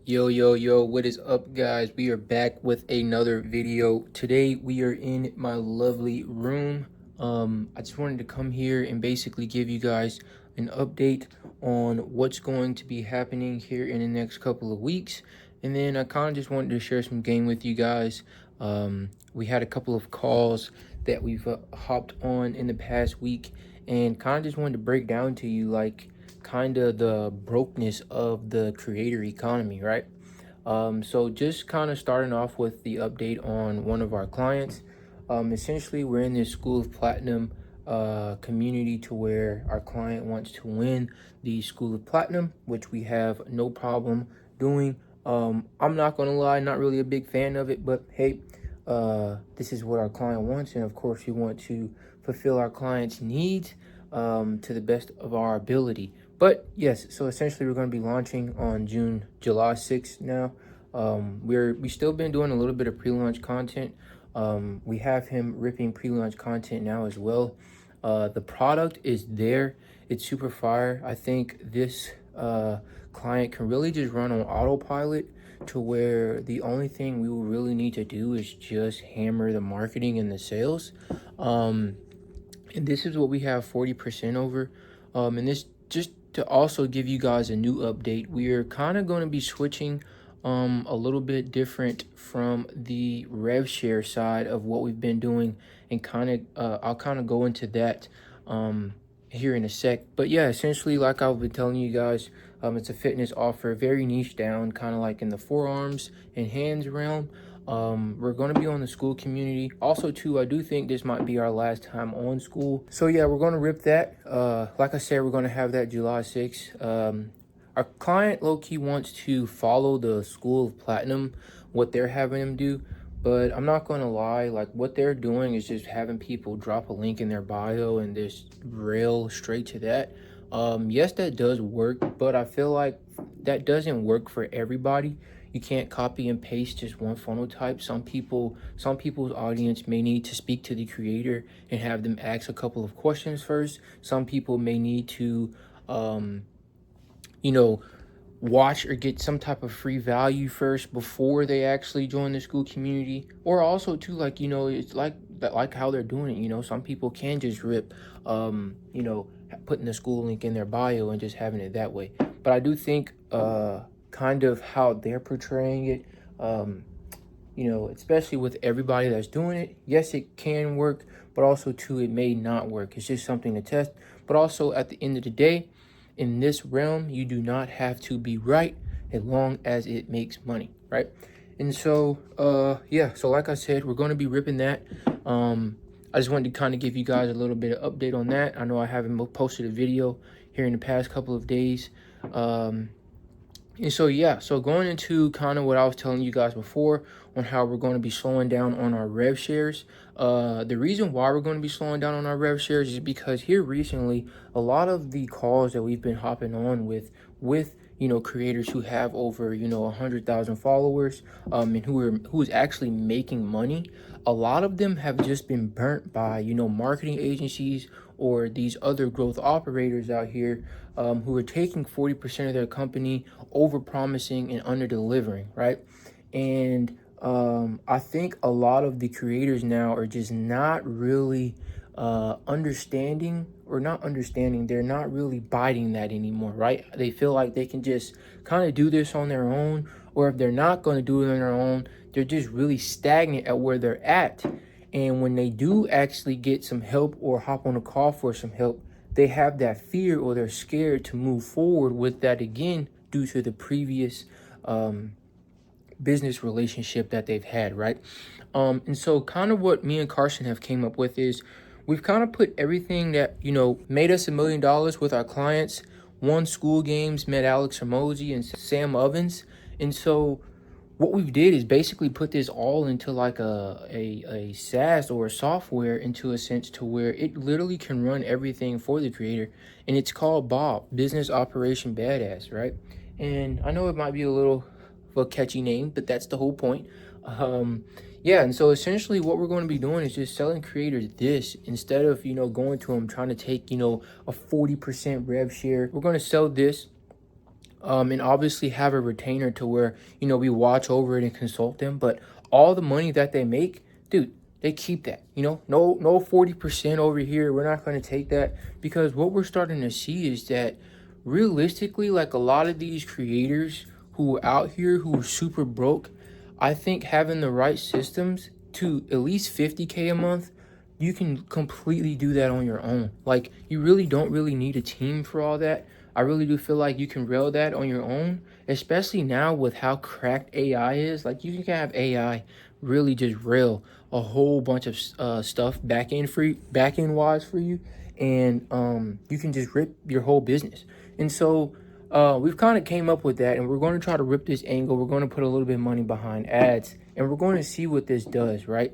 Yo, what is up, guys? We are back with another video. Today we are in my lovely room. I just wanted to come here and basically give you guys an update on what's going to be happening here in the next couple of weeks. And then I kind of just wanted to share some game with you guys. We had a couple of calls that we've hopped on in the past week, and kind of just wanted to break down to you like kind of the brokenness of the creator economy, right? So just kind of starting off with the update on one of our clients. Essentially, we're in this School of Platinum community to where our client wants to win the School of Platinum, which we have no problem doing. I'm not gonna lie, not really a big fan of it, but hey, this is what our client wants, and of course, we want to fulfill our client's needs to the best of our ability. But yes, so essentially we're going to be launching on July 6th now. We still been doing a little bit of pre-launch content. We have him ripping pre-launch content now as well. The product is there. It's super fire. I think this client can really just run on autopilot to where the only thing we will really need to do is just hammer the marketing and the sales. And this is what we have 40% over. And this just to also give you guys a new update, we are kind of going to be switching a little bit different from the rev share side of what we've been doing, and I'll kind of go into that here in a sec. But yeah, essentially like I've been telling you guys, it's a fitness offer, very niche down, kind of like in the forearms and hands realm. We're going to be on the Skool community. Also, too, I do think this might be our last time on Skool. So, yeah, we're going to rip that. Like I said, we're going to have that July 6th. Our client, low-key, wants to follow the Skool of Platinum, what they're having them do. But I'm not going to lie, like, what they're doing is just having people drop a link in their bio and just rail straight to that. Yes, that does work, but I feel like that doesn't work for everybody. You can't copy and paste just one funnel type. Some people's audience may need to speak to the creator and have them ask a couple of questions first. Some people may need to you know, watch or get some type of free value first before they actually join the Skool community. Or also too, like, it's like how they're doing it. Some people can just rip putting the Skool link in their bio and just having it that way. But I do think kind of how they're portraying it, especially with everybody that's doing it, yes, it can work, but also too, it may not work. It's just something to test. But also at the end of the day, in this realm, you do not have to be right as long as it makes money, right? And so, yeah, so like I said, we're going to be ripping that. I just wanted to kind of give you guys a little bit of update on that. I know I haven't posted a video here in the past couple of days. And so, yeah, so going into kind of what I was telling you guys before on how we're going to be slowing down on our rev shares. The reason why we're going to be slowing down on our rev shares is because here recently, a lot of the calls that we've been hopping on with creators who have over 100,000 followers, and who is actually making money, a lot of them have just been burnt by marketing agencies or these other growth operators out here, who are taking 40% of their company, over promising and under delivering, right? And I think a lot of the creators now are just not really understanding, or not understanding, they're not really biting that anymore, right? They feel like they can just kind of do this on their own, or if they're not going to do it on their own, they're just really stagnant at where they're at. And when they do actually get some help or hop on a call for some help, they have that fear, or they're scared to move forward with that again due to the previous business relationship that they've had, right? And so kind of what me and Carson have came up with is we've kind of put everything that, made us $1 million with our clients, won Skool games, met Alex Hormozi and Sam Ovens. And so what we did is basically put this all into like a SaaS or a software, into a sense to where it literally can run everything for the creator. And it's called Bob, Business Operation Badass, right? And I know it might be a little of a catchy name, but that's the whole point. Yeah, and so essentially what we're going to be doing is just selling creators this, instead of, going to them trying to take, a 40% rev share. We're going to sell this. and obviously have a retainer to where, we watch over it and consult them. But all the money that they make, dude, they keep that. No 40% over here. We're not going to take that, because what we're starting to see is that realistically, like, a lot of these creators who are out here who are super broke, I think having the right systems to at least 50K a month, you can completely do that on your own. Like, you really don't really need a team for all that. I really do feel like you can rail that on your own, especially now with how cracked AI is. Like, you can have AI really just rail a whole bunch of stuff back end wise for you, and you can just rip your whole business. And so we've kind of came up with that, and we're going to try to rip this angle. We're going to put a little bit of money behind ads, and we're going to see what this does, right?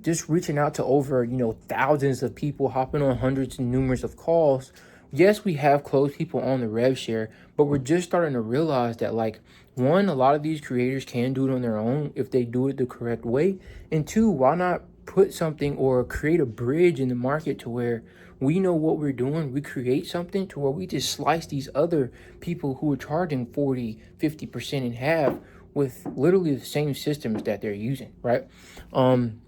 Just reaching out to over, thousands of people, hopping on hundreds and numerous of calls. Yes, we have closed people on the rev share, but we're just starting to realize that, like, one, a lot of these creators can do it on their own if they do it the correct way. And two, why not put something or create a bridge in the market to where we know what we're doing? We create something to where we just slice these other people who are charging 40-50% in half with literally the same systems that they're using, right? And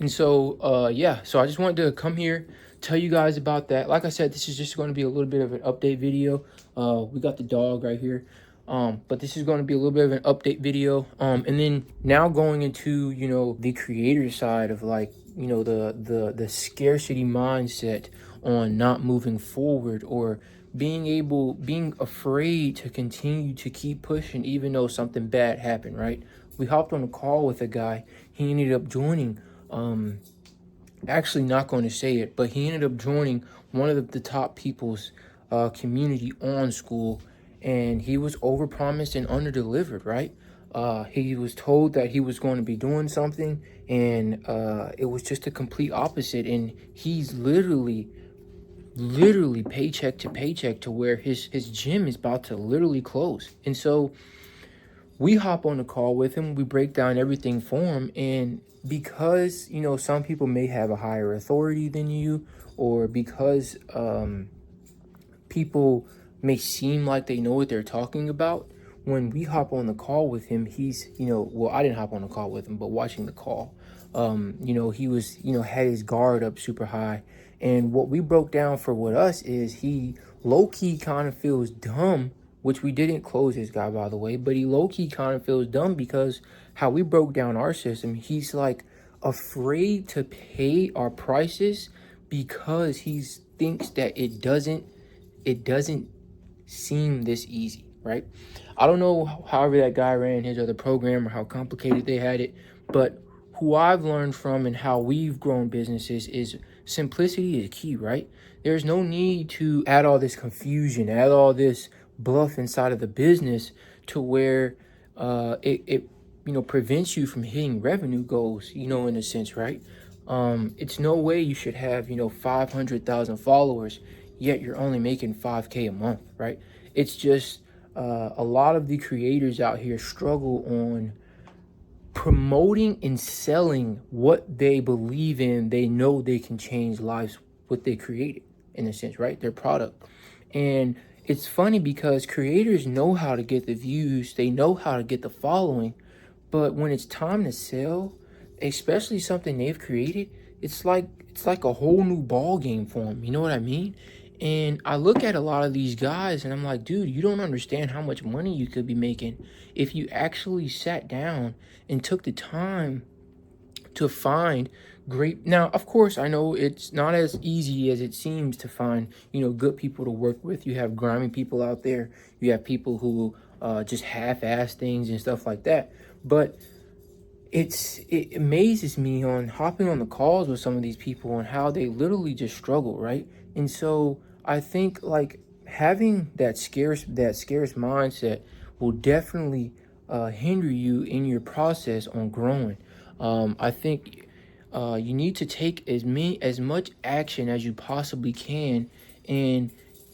so yeah, so I just wanted to come here, tell you guys about that. Like I said, this is just going to be a little bit of an update video. We got the dog right here, but this is going to be a little bit of an update video. And then now going into, the creator side of, like, the scarcity mindset on not moving forward, or being afraid to continue to keep pushing even though something bad happened, right? We hopped on a call with a guy. He ended up joining, actually not going to say it, but he ended up joining one of the top people's community on Skool, and he was overpromised and underdelivered, right? He was told that he was going to be doing something, and it was just a complete opposite, and he's literally paycheck to paycheck, to where his gym is about to literally close. And so we hop on the call with him, we break down everything for him, and because, some people may have a higher authority than you, or because people may seem like they know what they're talking about, when we hop on the call with him, he's, well, I didn't hop on the call with him, but watching the call, he was, had his guard up super high. And what we broke down for what us is, he low-key kind of feels dumb, which we didn't close this guy, by the way, but he low-key kind of feels dumb because how we broke down our system, he's like afraid to pay our prices because he thinks that it doesn't seem this easy, right? I don't know however that guy ran his other program or how complicated they had it, but who I've learned from and how we've grown businesses is simplicity is key, right? There's no need to add all this confusion, add all this bluff inside of the business to where it prevents you from hitting revenue goals, in a sense, right? It's no way you should have 500,000 followers, yet you're only making 5K a month, right? It's just a lot of the creators out here struggle on promoting and selling what they believe in. They know they can change lives, what they created, in a sense, right? Their product. And it's funny because creators know how to get the views, they know how to get the following, but when it's time to sell, especially something they've created, it's like a whole new ball game for them. You know what I mean? And I look at a lot of these guys and I'm like, dude, you don't understand how much money you could be making if you actually sat down and took the time to find great. Now, of course, I know it's not as easy as it seems to find, good people to work with. You have grimy people out there. You have people who just half-ass things and stuff like that. But it amazes me on hopping on the calls with some of these people and how they literally just struggle, right? And so I think, like, having that scarce mindset will definitely hinder you in your process on growing. I think you need to take as much action as you possibly can and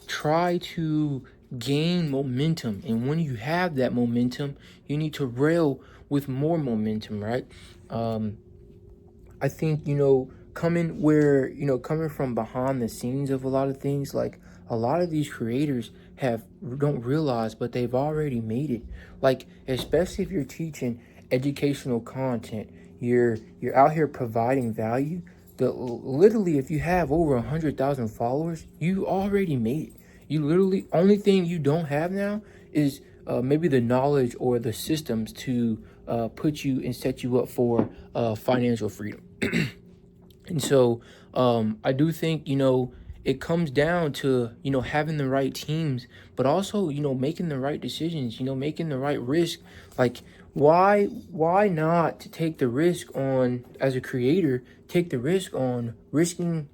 try to gain momentum. And when you have that momentum, you need to rail with more momentum, right? I think, coming from behind the scenes of a lot of things, like, a lot of these creators don't realize, but they've already made it. Like, especially if you're teaching educational content, you're out here providing value. Literally, if you have over 100,000 followers, you already made it. You literally, only thing you don't have now is maybe the knowledge or the systems to put you and set you up for financial freedom. And so I do think, it comes down to, having the right teams, but also, making the right decisions, making the right risk. Like, why not take the risk on, as a creator, take the risk on risking,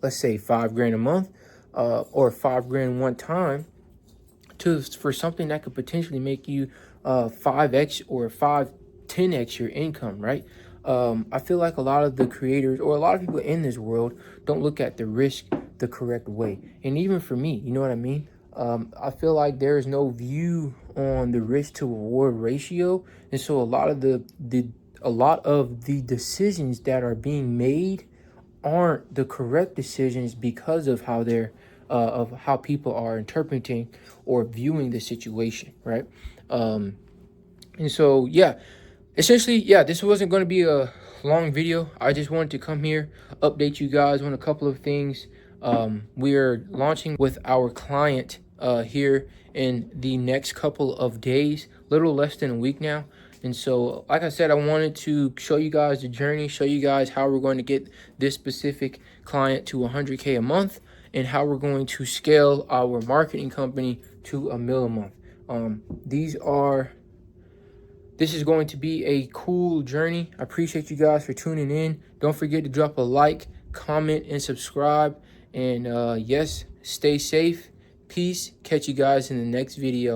let's say, $5,000 a month or $5,000 one time for something that could potentially make you 5x or 10x your income, right? I feel like a lot of the creators or a lot of people in this world don't look at the risk the correct way. And even for me, you know what I mean? I feel like there is no view on the risk to reward ratio. And so a lot of the decisions that are being made aren't the correct decisions because of how people are interpreting or viewing the situation, right? And so, yeah, essentially, yeah, this wasn't going to be a long video. I just wanted to come here, update you guys on a couple of things. We are launching with our client here in the next couple of days, little less than a week now. And so, like I said, I wanted to show you guys the journey, show you guys how we're going to get this specific client to 100K a month, and how we're going to scale our marketing company to $1 million a month. This is going to be a cool journey. I appreciate you guys for tuning in. Don't forget to drop a like, comment, and subscribe. And yes, stay safe. Peace. Catch you guys in the next video.